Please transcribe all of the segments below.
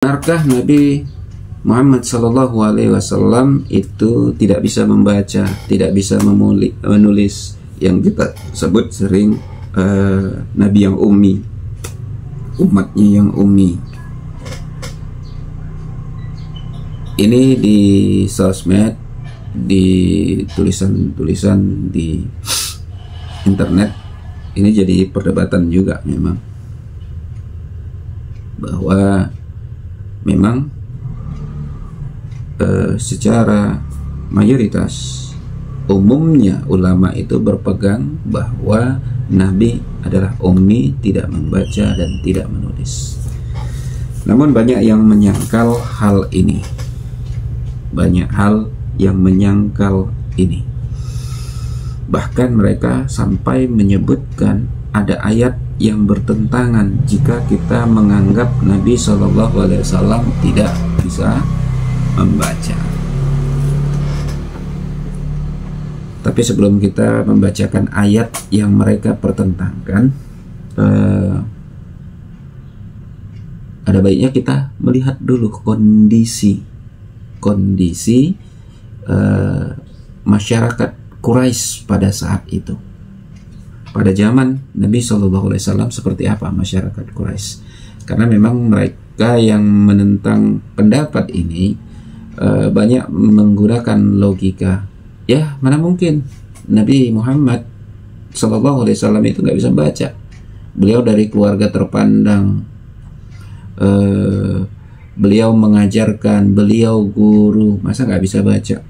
Benarkah Nabi Muhammad SAW itu tidak bisa membaca, tidak bisa menulis, yang kita sebut sering Nabi yang ummi, umatnya yang ummi? Ini di sosmed, di tulisan-tulisan di internet, ini jadi perdebatan juga memang, bahwa memang secara mayoritas umumnya ulama itu berpegang bahwa Nabi adalah ummi, tidak membaca dan tidak menulis. Namun banyak yang menyangkal hal ini, banyak hal yang menyangkal ini. Bahkan mereka sampai menyebutkan ada ayat yang bertentangan jika kita menganggap Nabi SAW tidak bisa membaca. Tapi sebelum kita membacakan ayat yang mereka pertentangkan, ada baiknya kita melihat dulu kondisi masyarakat Quraisy pada saat itu. Pada zaman Nabi SAW seperti apa masyarakat Quraisy? Karena memang mereka yang menentang pendapat ini banyak menggunakan logika. Ya, mana mungkin Nabi Muhammad SAW itu nggak bisa baca. Beliau dari keluarga terpandang, beliau mengajarkan, beliau guru, masa nggak bisa baca?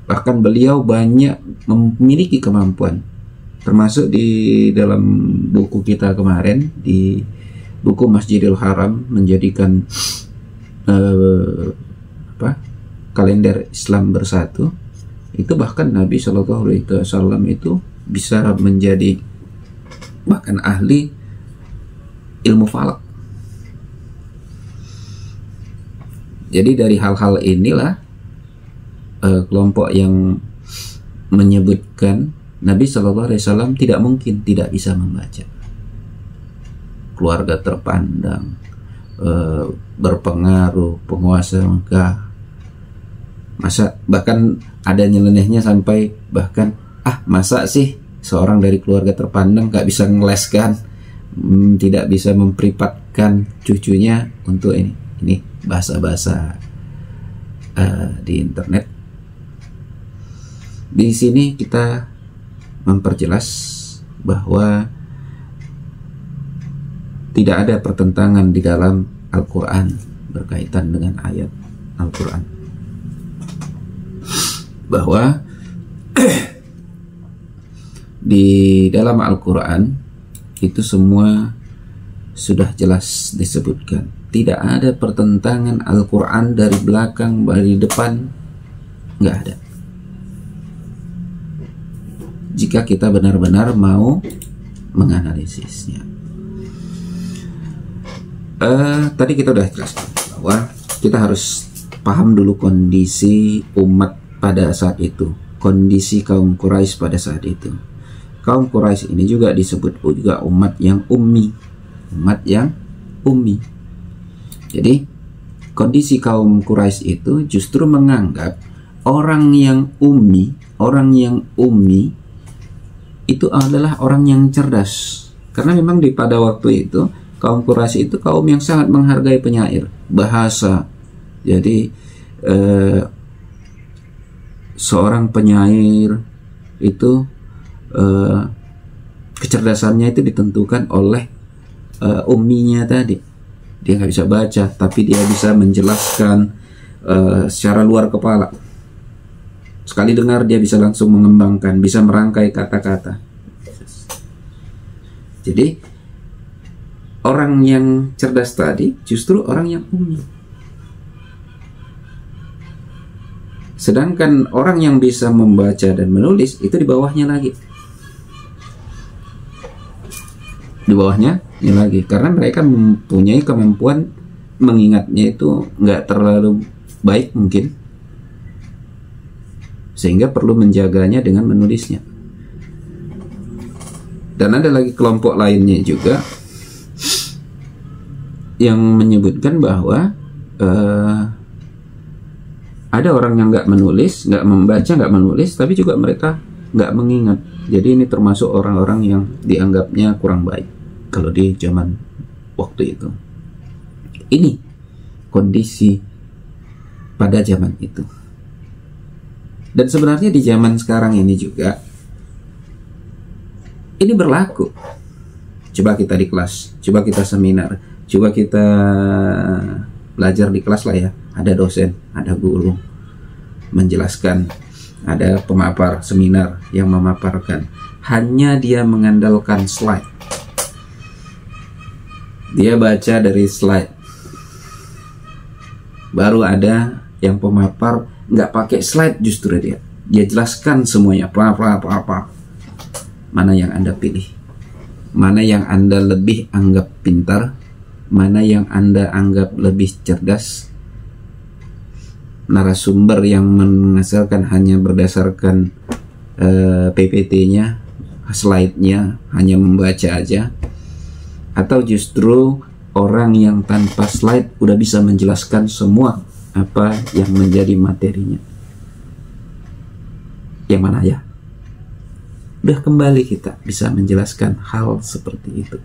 Bahkan beliau banyak memiliki kemampuan, termasuk di dalam buku kita kemarin, di buku Masjidil Haram, menjadikan kalender Islam bersatu. Itu bahkan Nabi SAW itu bisa menjadi bahkan ahli ilmu falak. Jadi dari hal-hal inilah kelompok yang menyebutkan Nabi SAW tidak mungkin tidak bisa membaca. Keluarga terpandang, berpengaruh, penguasa Mekah. Masa bahkan ada nyelenehnya sampai bahkan masa sih seorang dari keluarga terpandang gak bisa ngeleskan, tidak bisa mempripatkan cucunya untuk ini bahasa-bahasa di internet. Di sini kita memperjelas bahwa tidak ada pertentangan di dalam Al-Quran berkaitan dengan ayat Al-Quran, bahwa di dalam Al-Quran itu semua sudah jelas disebutkan. Tidak ada pertentangan Al-Quran dari belakang, dari depan, nggak ada. Jika kita benar-benar mau menganalisisnya. Tadi kita udah jelaskan bahwa kita harus paham dulu kondisi umat pada saat itu, kondisi kaum Quraisy pada saat itu. Kaum Quraisy ini juga disebut juga umat yang ummi, umat yang ummi. Jadi kondisi kaum Quraisy itu justru menganggap orang yang ummi itu adalah orang yang cerdas. Karena memang pada waktu itu kaum Quraisy itu kaum yang sangat menghargai penyair, bahasa. Jadi seorang penyair itu kecerdasannya itu ditentukan oleh umminya tadi. Dia nggak bisa baca, tapi dia bisa menjelaskan secara luar kepala. Sekali dengar dia bisa langsung mengembangkan, bisa merangkai kata-kata. Jadi orang yang cerdas tadi justru orang yang ummi. Sedangkan orang yang bisa membaca dan menulis itu di bawahnya lagi. Di bawahnya ini lagi, karena mereka mempunyai kemampuan mengingatnya itu nggak terlalu baik mungkin, sehingga perlu menjaganya dengan menulisnya. Dan ada lagi kelompok lainnya juga yang menyebutkan bahwa ada orang yang nggak menulis, nggak membaca, nggak menulis, tapi juga mereka nggak mengingat. Jadi ini termasuk orang-orang yang dianggapnya kurang baik kalau di zaman waktu itu. Ini kondisi pada zaman itu. Dan sebenarnya di zaman sekarang ini juga ini berlaku. Coba kita di kelas, coba kita seminar, coba kita belajar di kelas lah ya. Ada dosen, ada guru menjelaskan, ada pemapar seminar yang memaparkan. Hanya dia mengandalkan slide. Dia baca dari slide. Baru ada yang pemapar nggak pakai slide, justru dia jelaskan semuanya. Apa. Mana yang Anda pilih? Mana yang Anda lebih anggap pintar? Mana yang Anda anggap lebih cerdas? Narasumber yang menghasilkan hanya berdasarkan PPT-nya, slide-nya, hanya membaca aja, atau justru orang yang tanpa slide udah bisa menjelaskan semua apa yang menjadi materinya? Yang mana ya? Udah kembali kita bisa menjelaskan hal seperti itu.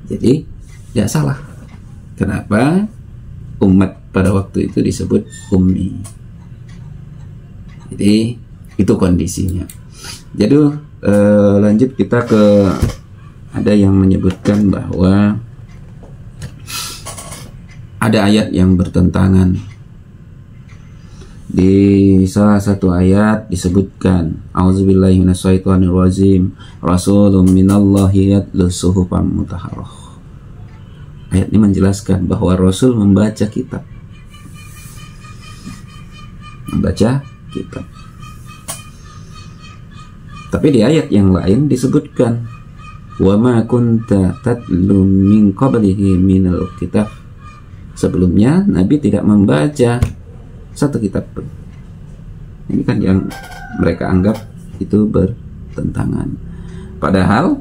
Jadi tidak salah. Kenapa umat pada waktu itu disebut ummi? Jadi itu kondisinya. Jadi lanjut kita ke, ada yang menyebutkan bahwa ada ayat yang bertentangan. Di salah satu ayat disebutkan, A'udzubillahi minasyaitonirrajim, Rasulun minallahi yatlu suhufan mutahharah. Ayat ini menjelaskan bahwa Rasul membaca kitab. Tapi di ayat yang lain disebutkan, wa ma kunta tatlu min qablihi minal kitab. Sebelumnya Nabi tidak membaca satu kitab pun. Ini kan yang mereka anggap itu bertentangan. Padahal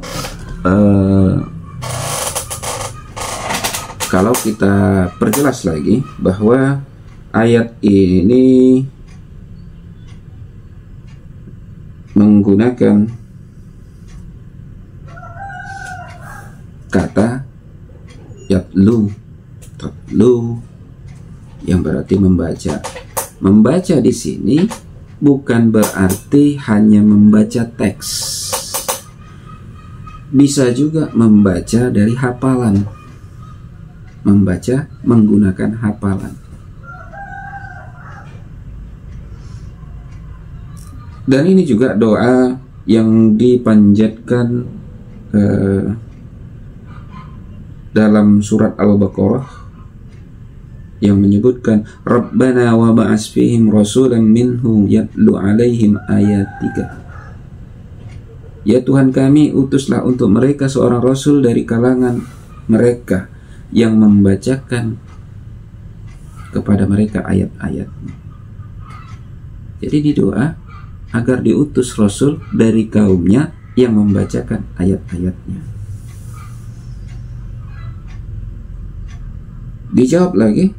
kalau kita perjelas lagi bahwa ayat ini menggunakan kata yatlu, tatlu, yang berarti membaca. Membaca di sini bukan berarti hanya membaca teks. Bisa juga membaca dari hafalan. Membaca menggunakan hafalan. Dan ini juga doa yang dipanjatkan dalam surat Al-Baqarah yang menyebutkan, Rabbana wa ba'as fihim rasulan minhum yatlu alaihim ayatika. Ya Tuhan kami, utuslah untuk mereka seorang rasul dari kalangan mereka yang membacakan kepada mereka ayat-ayat-Mu. Jadi didoa agar diutus Rasul dari kaumnya yang membacakan ayat-ayatnya. Dijawab lagi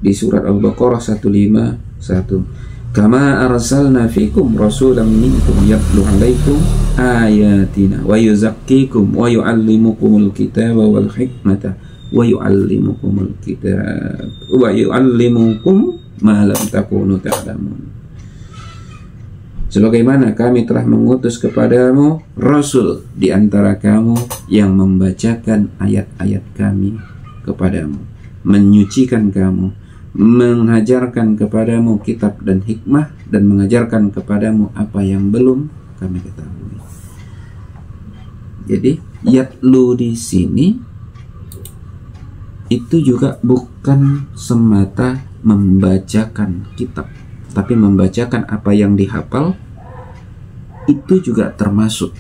di surat Al-Baqarah 151. Kama arsalna fikum rasulan minkum yatlu alaikum ayatina wa yuzakkikum wa yuallimukumul kitaba wal hikmata wa yuallimukumul kitab wa yuallimukum ma lam takunu ta'lamun. Sebagaimana kami telah mengutus kepadamu rasul di antara kamu yang membacakan ayat-ayat kami kepadamu, menyucikan kamu, mengajarkan kepadamu kitab dan hikmah, dan mengajarkan kepadamu apa yang belum kami ketahui. Jadi yatlu di sini itu juga bukan semata membacakan kitab, tapi membacakan apa yang dihafal. Itu juga termasuk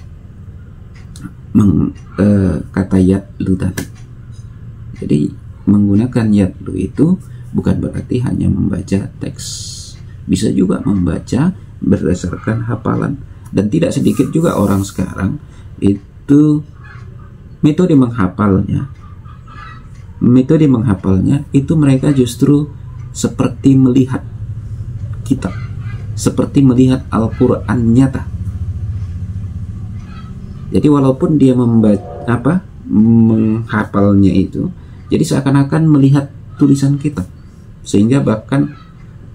kata yatlu tadi. Jadi menggunakan yatlu itu bukan berarti hanya membaca teks, bisa juga membaca berdasarkan hafalan. Dan tidak sedikit juga orang sekarang itu metode menghafalnya itu mereka justru seperti melihat kitab, seperti melihat Al-Quran nyata. Jadi walaupun dia menghafalnya itu, jadi seakan-akan melihat tulisan kitab. Sehingga bahkan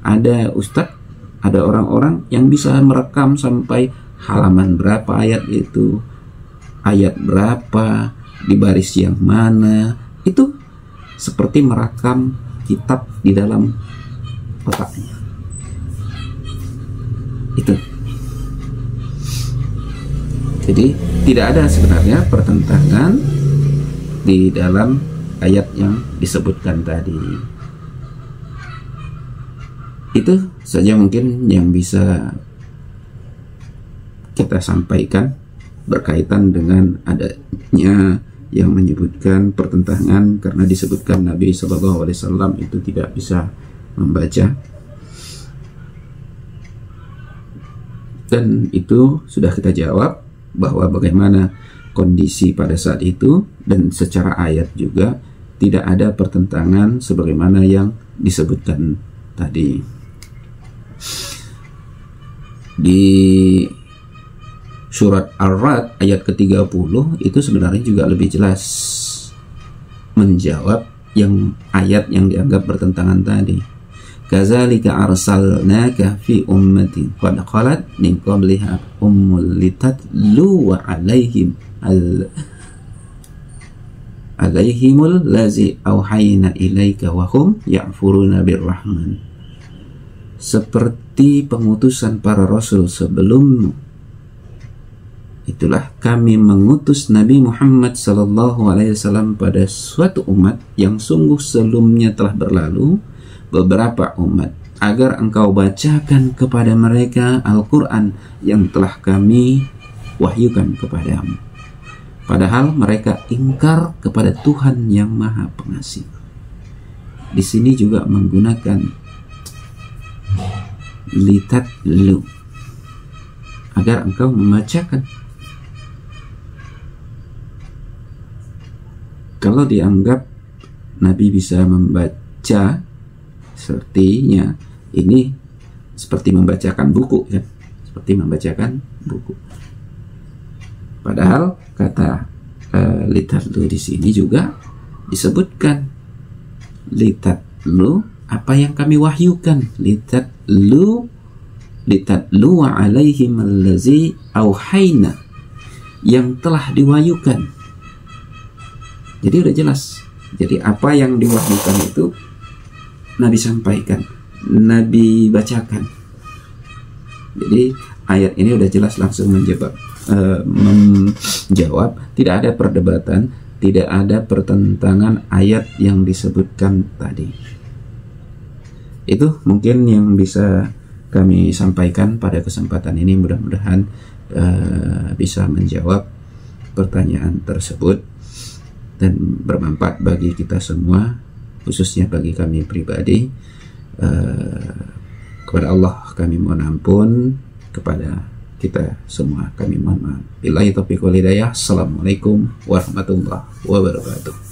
ada ustadz, ada orang-orang yang bisa merekam sampai halaman berapa ayat itu, ayat berapa, di baris yang mana. Itu seperti merekam kitab di dalam otaknya. Itu. Jadi tidak ada sebenarnya pertentangan di dalam ayat yang disebutkan tadi. Itu saja mungkin yang bisa kita sampaikan berkaitan dengan adanya yang menyebutkan pertentangan karena disebutkan Nabi SAW itu tidak bisa membaca. Dan itu sudah kita jawab bahwa bagaimana kondisi pada saat itu, dan secara ayat juga tidak ada pertentangan sebagaimana yang disebutkan tadi. Di surat Ar-Ra'd ayat ke-30 itu sebenarnya juga lebih jelas menjawab yang ayat yang dianggap bertentangan tadi. Kazalika arsalnaka fi ummatin qad khalat min qabliha ummul litatlu wa alaihimul lazi auhayna ilaika wa hum ya'furuna birrahman. Seperti pengutusan para rasul sebelummu, itulah kami mengutus Nabi Muhammad SAW pada suatu umat yang sungguh sebelumnya telah berlalu, beberapa umat, agar engkau bacakan kepada mereka Al-Quran yang telah kami wahyukan kepadamu. Padahal mereka ingkar kepada Tuhan yang Maha Pengasih. Di sini juga menggunakan litatlu, agar engkau membacakan. Kalau dianggap Nabi bisa membaca, sepertinya ini seperti membacakan buku, kan? Seperti membacakan buku. Padahal kata litatlu di sini juga disebutkan litatlu apa yang kami wahyukan, litatlu wa alaihim allazi auhayna, yang telah diwahyukan. Jadi udah jelas. Jadi apa yang diwahyukan itu Nabi sampaikan, Nabi bacakan. Jadi ayat ini udah jelas langsung menjawab, tidak ada perdebatan, tidak ada pertentangan ayat yang disebutkan tadi. Itu mungkin yang bisa kami sampaikan pada kesempatan ini. Mudah-mudahan bisa menjawab pertanyaan tersebut dan bermanfaat bagi kita semua, khususnya bagi kami pribadi. Kepada Allah kami mohon ampun, kepada kita semua kami mohon maaf. Billahi taufiq wal hidayah. Assalamualaikum warahmatullahi wabarakatuh.